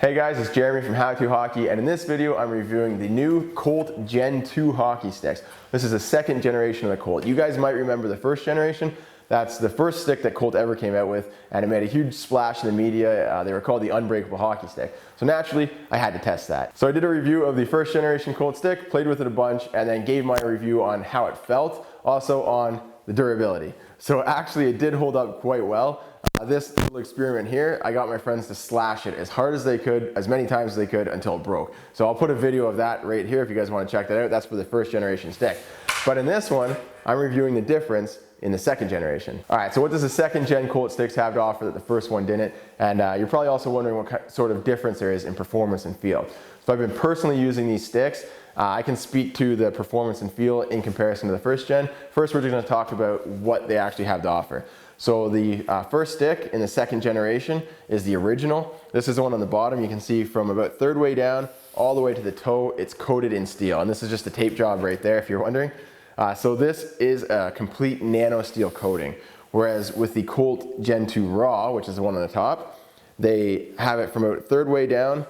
Hey guys, it's Jeremy from How To Hockey, and in this video I'm reviewing the new Colt Gen 2 hockey sticks. This is the second generation of the Colt. You guys might remember the first generation. That's the first stick that Colt ever came out with, and it made a huge splash in the media. They were called the unbreakable hockey stick. So naturally, I had to test that. So I did a review of the first generation Colt stick, played with it a bunch, and then gave my review on how it felt, also on the durability. So actually it did hold up quite well. This little experiment here, I got my friends to slash it as hard as they could, as many times as they could until it broke. So I'll put a video of that right here if you guys want to check that out. That's for the first generation stick. But in this one, I'm reviewing the difference in the second generation. All right, so what does the second gen Colt sticks have to offer that the first one didn't? And you're probably also wondering what sort of difference there is in performance and feel. So I've been personally using these sticks. I can speak to the performance and feel in comparison to the first gen. First, we're just going to talk about what they actually have to offer. So the first stick in the second generation is the original. This is the one on the bottom. You can see from about third way down all the way to the toe, it's coated in steel. And this is just a tape job right there if you're wondering. So this is a complete nano steel coating. Whereas with the Colt Gen 2 Raw, which is the one on the top, they have it from about third way down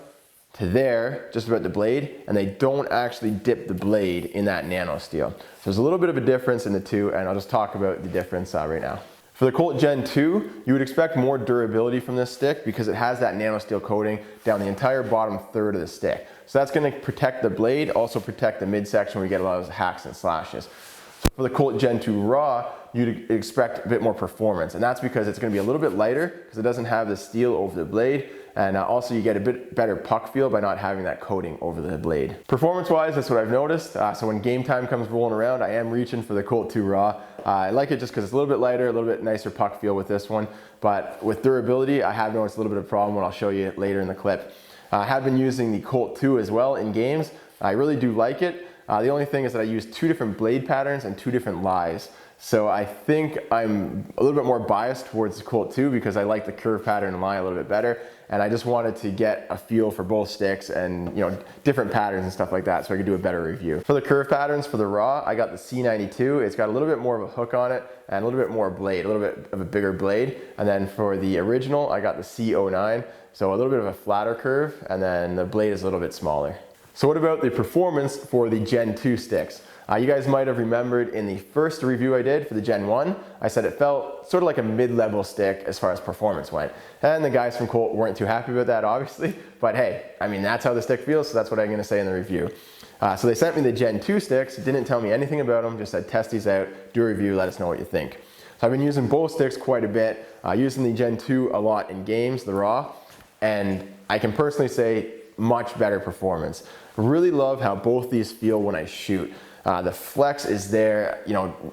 to there, just about the blade, and they don't actually dip the blade in that nano steel. So there's a little bit of a difference in the two, and I'll just talk about the difference right now. For the Colt Gen 2, you would expect more durability from this stick because it has that nano steel coating down the entire bottom third of the stick. So that's going to protect the blade, also protect the midsection where you get a lot of those hacks and slashes. So for the Colt Gen 2 Raw, you'd expect a bit more performance, and that's because it's going to be a little bit lighter because it doesn't have the steel over the blade. And also you get a bit better puck feel by not having that coating over the blade. Performance-wise, that's what I've noticed. So when game time comes rolling around, I am reaching for the Colt 2 Raw. I like it just because it's a little bit lighter, a little bit nicer puck feel with this one. But with durability, I have noticed a little bit of a problem, what I'll show you later in the clip. I have been using the Colt 2 as well in games. I really do like it. The only thing is that I use two different blade patterns and two different lies. So I think I'm a little bit more biased towards the Colt 2 because I like the curve pattern and lie a little bit better. And I just wanted to get a feel for both sticks and different patterns and stuff like that so I could do a better review. For the curve patterns for the Raw, I got the C92. It's got a little bit more of a hook on it and a little bit more blade, a little bit of a bigger blade. And then for the original, I got the C09. So a little bit of a flatter curve, and then the blade is a little bit smaller. So what about the performance for the Gen 2 sticks? You guys might have remembered in the first review I did for the Gen 1, I said it felt sort of like a mid-level stick as far as performance went. And the guys from Colt weren't too happy about that, obviously. But hey, I mean, that's how the stick feels, so that's what I'm going to say in the review. So they sent me the Gen 2 sticks, didn't tell me anything about them, just said test these out, do a review, let us know what you think. So I've been using both sticks quite a bit, using the Gen 2 a lot in games, the Raw, and I can personally say much better performance. Really love how both these feel when I shoot. The flex is there,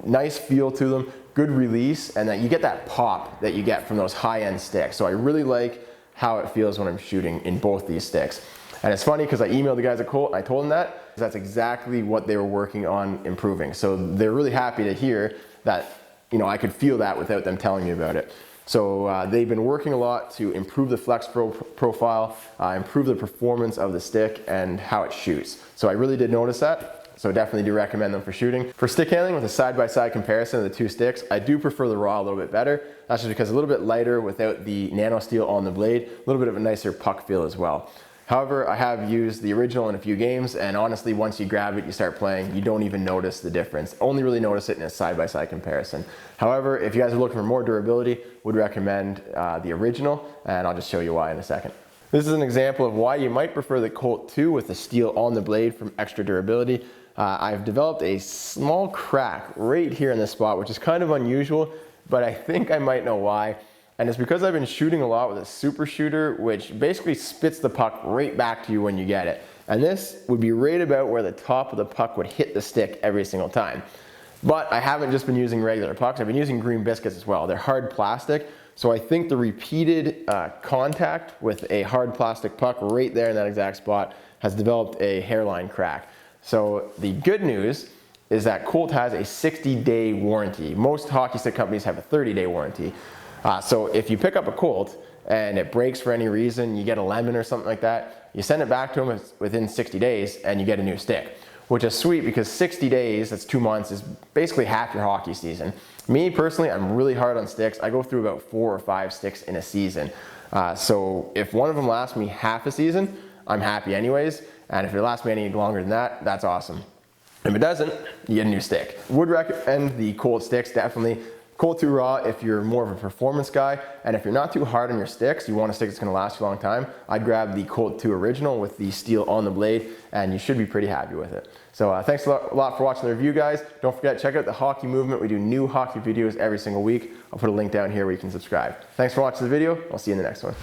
nice feel to them, good release, and that you get that pop that you get from those high-end sticks. So I really like how it feels when I'm shooting in both these sticks. And it's funny because I emailed the guys at Colt and I told them that. That's exactly what they were working on improving. So they're really happy to hear that, I could feel that without them telling me about it. So they've been working a lot to improve the flex profile, improve the performance of the stick and how it shoots. So I really did notice that. So definitely do recommend them for shooting. For stick handling with a side-by-side comparison of the two sticks, I do prefer the Raw a little bit better. That's just because a little bit lighter without the nano steel on the blade, a little bit of a nicer puck feel as well. However, I have used the original in a few games, and honestly, once you grab it, you start playing, you don't even notice the difference. Only really notice it in a side-by-side comparison. However, if you guys are looking for more durability, would recommend the original, and I'll just show you why in a second. This is an example of why you might prefer the Colt 2 with the steel on the blade for extra durability. I've developed a small crack right here in this spot, which is kind of unusual, but I think I might know why. And it's because I've been shooting a lot with a super shooter, which basically spits the puck right back to you when you get it. And this would be right about where the top of the puck would hit the stick every single time. But I haven't just been using regular pucks, I've been using green biscuits as well. They're hard plastic, so I think the repeated contact with a hard plastic puck right there in that exact spot has developed a hairline crack. So the good news is that Colt has a 60-day warranty. Most hockey stick companies have a 30-day warranty. So if you pick up a Colt and it breaks for any reason, you get a lemon or something like that, you send it back to them within 60 days and you get a new stick. which is sweet because 60 days, that's 2 months, is basically half your hockey season. Me personally, I'm really hard on sticks. I go through about 4 or 5 sticks in a season. So if one of them lasts me half a season, I'm happy anyways. And if it lasts me any longer than that, that's awesome. If it doesn't, you get a new stick. Would recommend the Colt sticks, definitely. Colt 2 Raw if you're more of a performance guy, and if you're not too hard on your sticks, you want a stick that's gonna last you a long time, I'd grab the Colt 2 Original with the steel on the blade, and you should be pretty happy with it. So thanks a lot for watching the review, guys. Don't forget, check out the Hockey Movement. We do new hockey videos every single week. I'll put a link down here where you can subscribe. Thanks for watching the video. I'll see you in the next one.